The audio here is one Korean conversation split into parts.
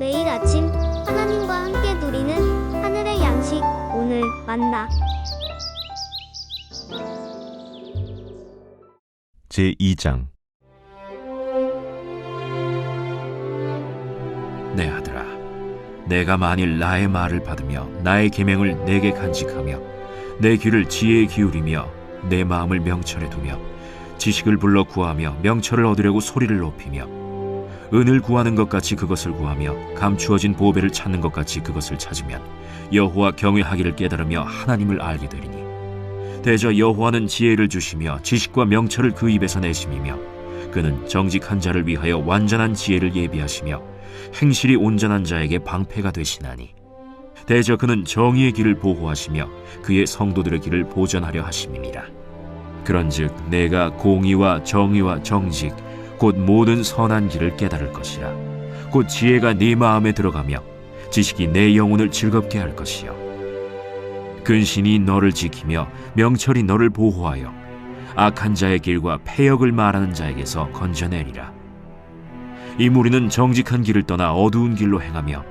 매일 아침 하나님과 함께 누리는 하늘의 양식, 오늘 만나. 제2장. 내 아들아, 내가 만일 나의 말을 받으며 나의 계명을 내게 간직하며 내 귀를 지혜에 기울이며 내 마음을 명철에 두며 지식을 불러 구하며 명철을 얻으려고 소리를 높이며 은을 구하는 것 같이 그것을 구하며 감추어진 보배를 찾는 것 같이 그것을 찾으면 여호와 경외하기를 깨달으며 하나님을 알게 되리니, 대저 여호와는 지혜를 주시며 지식과 명철을 그 입에서 내심이며 그는 정직한 자를 위하여 완전한 지혜를 예비하시며 행실이 온전한 자에게 방패가 되시나니, 대저 그는 정의의 길을 보호하시며 그의 성도들의 길을 보전하려 하심이니라. 그런즉 내가 공의와 정의와 정직 곧 모든 선한 길을 깨달을 것이라. 곧 지혜가 네 마음에 들어가며 지식이 내 영혼을 즐겁게 할 것이요, 근신이 너를 지키며 명철이 너를 보호하여 악한 자의 길과 패역을 말하는 자에게서 건져내리라. 이 무리는 정직한 길을 떠나 어두운 길로 행하며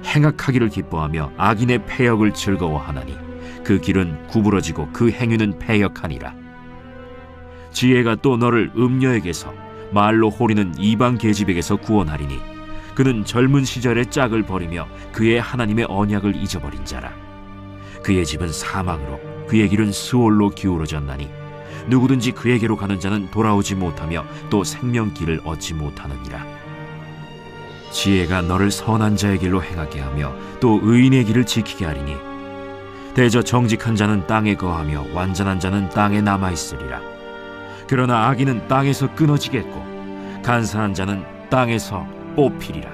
행악하기를 기뻐하며 악인의 패역을 즐거워하나니 그 길은 구부러지고 그 행위는 패역하니라. 지혜가 또 너를 음녀에게서 말로 호리는 이방 계집에게서 구원하리니 그는 젊은 시절의 짝을 버리며 그의 하나님의 언약을 잊어버린 자라. 그의 집은 사망으로 그의 길은 스올로 기울어졌나니 누구든지 그에게로 가는 자는 돌아오지 못하며 또 생명길을 얻지 못하느니라. 지혜가 너를 선한 자의 길로 행하게 하며 또 의인의 길을 지키게 하리니, 대저 정직한 자는 땅에 거하며 완전한 자는 땅에 남아있으리라. 그러나 악인은 땅에서 끊어지겠고 간사한 자는 땅에서 뽑히리라.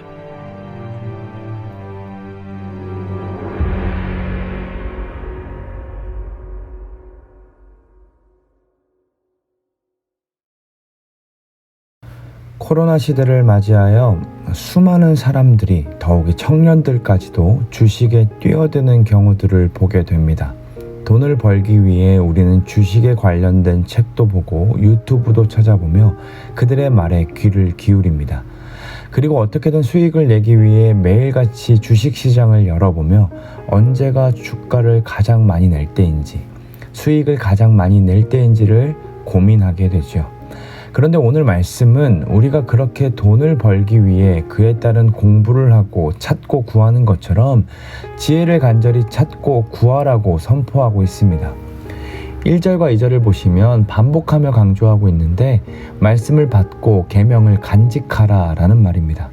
코로나 시대를 맞이하여 수많은 사람들이, 더욱이 청년들까지도 주식에 뛰어드는 경우들을 보게 됩니다. 돈을 벌기 위해 우리는 주식에 관련된 책도 보고 유튜브도 찾아보며 그들의 말에 귀를 기울입니다. 그리고 어떻게든 수익을 내기 위해 매일같이 주식시장을 열어보며 언제가 주가를 가장 많이 낼 때인지, 수익을 가장 많이 낼 때인지를 고민하게 되죠. 그런데 오늘 말씀은 우리가 그렇게 돈을 벌기 위해 그에 따른 공부를 하고 찾고 구하는 것처럼 지혜를 간절히 찾고 구하라고 선포하고 있습니다. 1절과 2절을 보시면 반복하며 강조하고 있는데, 말씀을 받고 계명을 간직하라 라는 말입니다.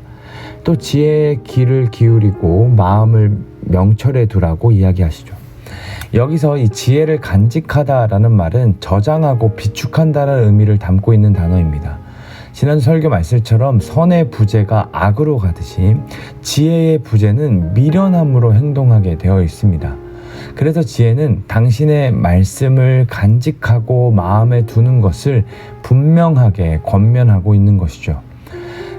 또 지혜의 귀를 기울이고 마음을 명철에 두라고 이야기하시죠. 여기서 이 지혜를 간직하다라는 말은 저장하고 비축한다는 의미를 담고 있는 단어입니다. 지난 설교 말씀처럼 선의 부재가 악으로 가듯이 지혜의 부재는 미련함으로 행동하게 되어 있습니다. 그래서 지혜는 당신의 말씀을 간직하고 마음에 두는 것을 분명하게 권면하고 있는 것이죠.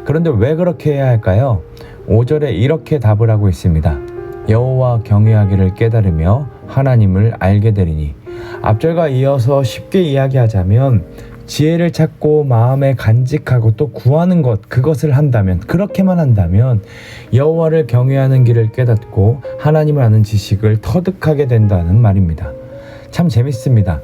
그런데 왜 그렇게 해야 할까요? 5절에 이렇게 답을 하고 있습니다. 여호와 경외하기를 깨달으며 하나님을 알게 되리니. 앞절과 이어서 쉽게 이야기하자면 지혜를 찾고 마음에 간직하고 또 구하는 것, 그것을 한다면, 그렇게만 한다면 여호와를 경외하는 길을 깨닫고 하나님을 아는 지식을 터득하게 된다는 말입니다. 참 재밌습니다.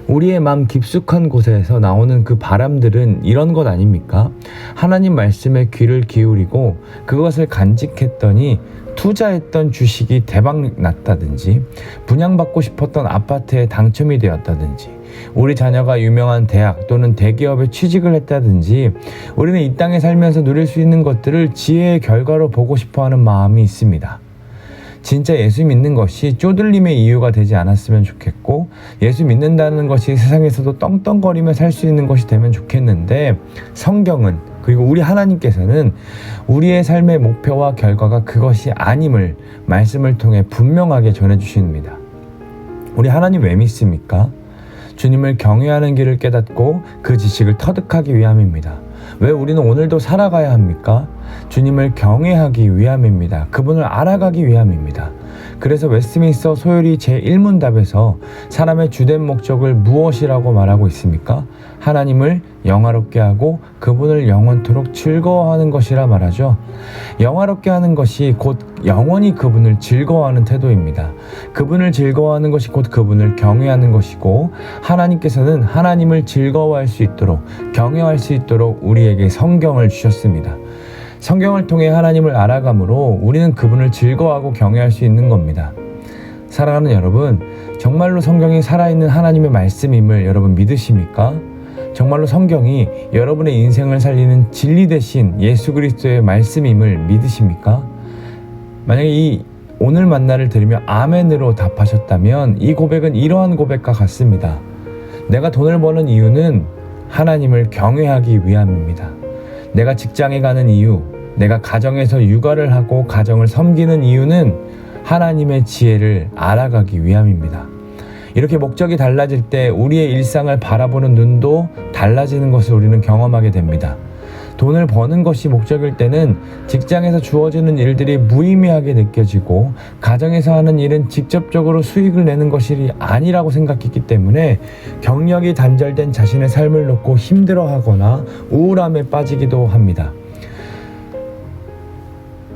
우리의 마음 깊숙한 곳에서 나오는 그 바람들은 이런 것 아닙니까? 하나님 말씀에 귀를 기울이고 그것을 간직했더니 투자했던 주식이 대박 났다든지, 분양받고 싶었던 아파트에 당첨이 되었다든지, 우리 자녀가 유명한 대학 또는 대기업에 취직을 했다든지, 우리는 이 땅에 살면서 누릴 수 있는 것들을 지혜의 결과로 보고 싶어하는 마음이 있습니다. 진짜 예수 믿는 것이 쪼들림의 이유가 되지 않았으면 좋겠고, 예수 믿는다는 것이 세상에서도 떵떵거리며 살 수 있는 것이 되면 좋겠는데, 성경은, 그리고 우리 하나님께서는 우리의 삶의 목표와 결과가 그것이 아님을 말씀을 통해 분명하게 전해주십니다. 우리 하나님 왜 믿습니까? 주님을 경외하는 길을 깨닫고 그 지식을 터득하기 위함입니다. 왜 우리는 오늘도 살아가야 합니까? 주님을 경외하기 위함입니다. 그분을 알아가기 위함입니다. 그래서 웨스트민스터 소요리 제1문답에서 사람의 주된 목적을 무엇이라고 말하고 있습니까? 하나님을 영화롭게 하고 그분을 영원토록 즐거워하는 것이라 말하죠. 영화롭게 하는 것이 곧 영원히 그분을 즐거워하는 태도입니다. 그분을 즐거워하는 것이 곧 그분을 경외하는 것이고, 하나님께서는 하나님을 즐거워할 수 있도록, 경외할 수 있도록 우리에게 성경을 주셨습니다. 성경을 통해 하나님을 알아감으로 우리는 그분을 즐거워하고 경외할 수 있는 겁니다. 사랑하는 여러분, 정말로 성경이 살아있는 하나님의 말씀임을 여러분 믿으십니까? 정말로 성경이 여러분의 인생을 살리는 진리 대신 예수 그리스도의 말씀임을 믿으십니까? 만약에 오늘 만나를 들으며 아멘으로 답하셨다면 이 고백은 이러한 고백과 같습니다. 내가 돈을 버는 이유는 하나님을 경외하기 위함입니다. 내가 직장에 가는 이유, 내가 가정에서 육아를 하고 가정을 섬기는 이유는 하나님의 지혜를 알아가기 위함입니다. 이렇게 목적이 달라질 때 우리의 일상을 바라보는 눈도 달라지는 것을 우리는 경험하게 됩니다. 돈을 버는 것이 목적일 때는 직장에서 주어지는 일들이 무의미하게 느껴지고, 가정에서 하는 일은 직접적으로 수익을 내는 것이 아니라고 생각했기 때문에 경력이 단절된 자신의 삶을 놓고 힘들어하거나 우울함에 빠지기도 합니다.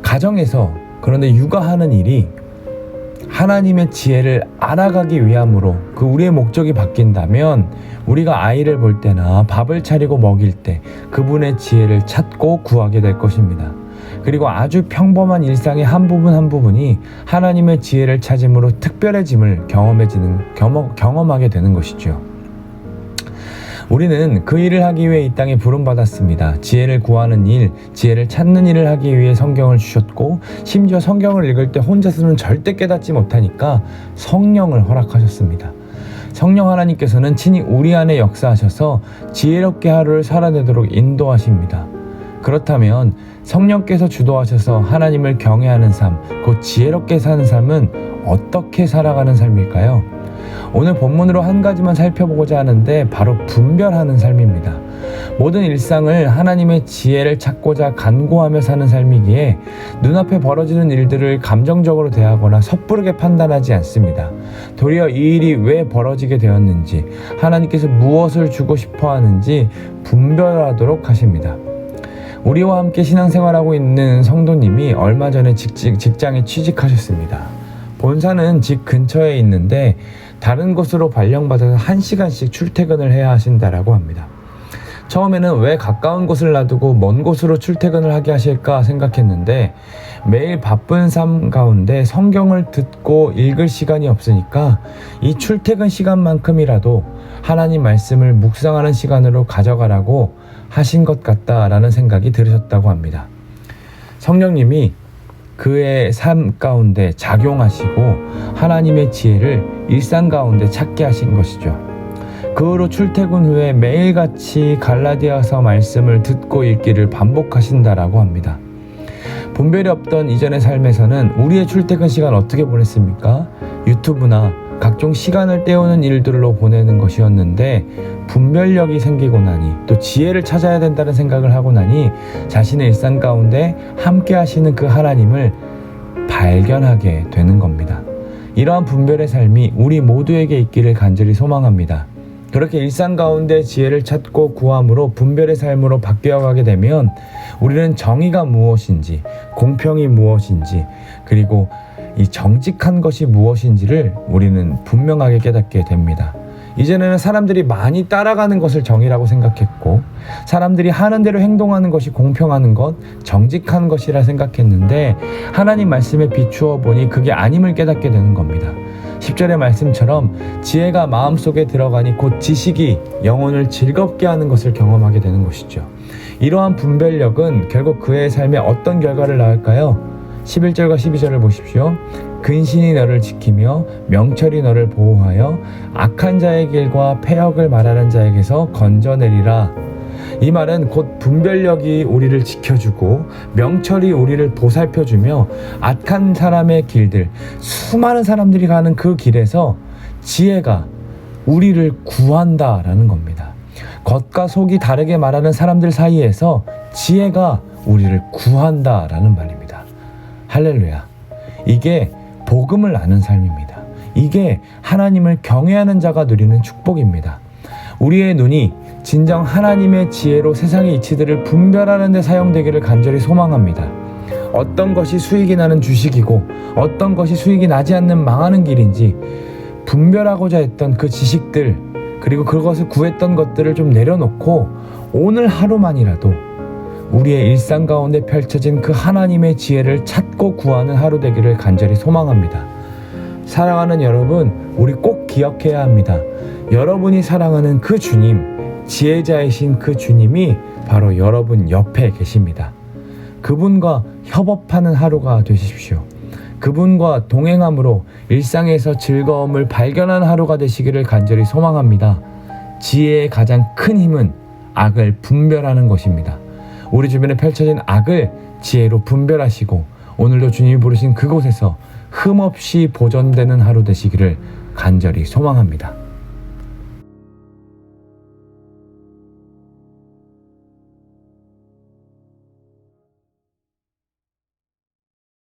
가정에서 그런데 육아하는 일이 하나님의 지혜를 알아가기 위함으로 우리의 목적이 바뀐다면, 우리가 아이를 볼 때나 밥을 차리고 먹일 때 그분의 지혜를 찾고 구하게 될 것입니다. 그리고 아주 평범한 일상의 한 부분 한 부분이 하나님의 지혜를 찾음으로 특별해짐을 경험하게 되는 것이죠. 우리는 그 일을 하기 위해 이 땅에 부름받았습니다. 지혜를 구하는 일, 지혜를 찾는 일을 하기 위해 성경을 주셨고, 심지어 성경을 읽을 때 혼자서는 절대 깨닫지 못하니까 성령을 허락하셨습니다. 성령 하나님께서는 친히 우리 안에 역사하셔서 지혜롭게 하루를 살아내도록 인도하십니다. 그렇다면 성령께서 주도하셔서 하나님을 경외하는 삶, 곧 지혜롭게 사는 삶은 어떻게 살아가는 삶일까요? 오늘 본문으로 한 가지만 살펴보고자 하는데, 바로 분별하는 삶입니다. 모든 일상을 하나님의 지혜를 찾고자 간구하며 사는 삶이기에 눈앞에 벌어지는 일들을 감정적으로 대하거나 섣부르게 판단하지 않습니다. 도리어 이 일이 왜 벌어지게 되었는지, 하나님께서 무엇을 주고 싶어 하는지 분별하도록 하십니다. 우리와 함께 신앙생활하고 있는 성도님이 얼마 전에 직장에 취직하셨습니다. 본사는 집 근처에 있는데 다른 곳으로 발령받아서 1시간씩 출퇴근을 해야 하신다라고 합니다. 처음에는 왜 가까운 곳을 놔두고 먼 곳으로 출퇴근을 하게 하실까 생각했는데, 매일 바쁜 삶 가운데 성경을 듣고 읽을 시간이 없으니까 이 출퇴근 시간만큼이라도 하나님 말씀을 묵상하는 시간으로 가져가라고 하신 것 같다라는 생각이 들으셨다고 합니다. 성령님이 그의 삶 가운데 작용하시고 하나님의 지혜를 일상 가운데 찾게 하신 것이죠. 그 후로 출퇴근 후에 매일같이 갈라디아서 말씀을 듣고 읽기를 반복하신다라고 합니다. 분별이 없던 이전의 삶에서는 우리의 출퇴근 시간 어떻게 보냈습니까? 유튜브나 각종 시간을 때우는 일들로 보내는 것이었는데, 분별력이 생기고 나니, 또 지혜를 찾아야 된다는 생각을 하고 나니 자신의 일상 가운데 함께 하시는 그 하나님을 발견하게 되는 겁니다. 이러한 분별의 삶이 우리 모두에게 있기를 간절히 소망합니다. 그렇게 일상 가운데 지혜를 찾고 구함으로 분별의 삶으로 바뀌어가게 되면 우리는 정의가 무엇인지, 공평이 무엇인지, 그리고 이 정직한 것이 무엇인지를 우리는 분명하게 깨닫게 됩니다. 이전에는 사람들이 많이 따라가는 것을 정의라고 생각했고, 사람들이 하는 대로 행동하는 것이 공평한 것, 정직한 것이라 생각했는데, 하나님 말씀에 비추어 보니 그게 아님을 깨닫게 되는 겁니다. 10절의 말씀처럼 지혜가 마음속에 들어가니 곧 지식이 영혼을 즐겁게 하는 것을 경험하게 되는 것이죠. 이러한 분별력은 결국 그의 삶에 어떤 결과를 낳을까요? 11절과 12절을 보십시오. 근신이 너를 지키며 명철이 너를 보호하여 악한 자의 길과 패역을 말하는 자에게서 건져내리라. 이 말은 곧 분별력이 우리를 지켜주고 명철이 우리를 보살펴주며 악한 사람의 길들, 수많은 사람들이 가는 그 길에서 지혜가 우리를 구한다라는 겁니다. 겉과 속이 다르게 말하는 사람들 사이에서 지혜가 우리를 구한다라는 말입니다. 할렐루야. 이게 복음을 아는 삶입니다. 이게 하나님을 경외하는 자가 누리는 축복입니다. 우리의 눈이 진정 하나님의 지혜로 세상의 이치들을 분별하는 데 사용되기를 간절히 소망합니다. 어떤 것이 수익이 나는 주식이고 어떤 것이 수익이 나지 않는 망하는 길인지 분별하고자 했던 그 지식들, 그리고 그것을 구했던 것들을 좀 내려놓고 오늘 하루만이라도 우리의 일상 가운데 펼쳐진 그 하나님의 지혜를 찾고 구하는 하루 되기를 간절히 소망합니다. 사랑하는 여러분, 우리 꼭 기억해야 합니다. 여러분이 사랑하는 그 주님, 지혜자이신 그 주님이 바로 여러분 옆에 계십니다. 그분과 협업하는 하루가 되십시오. 그분과 동행함으로 일상에서 즐거움을 발견한 하루가 되시기를 간절히 소망합니다. 지혜의 가장 큰 힘은 악을 분별하는 것입니다. 우리 주변에 펼쳐진 악을 지혜로 분별하시고 오늘도 주님이 부르신 그곳에서 흠없이 보존되는 하루 되시기를 간절히 소망합니다.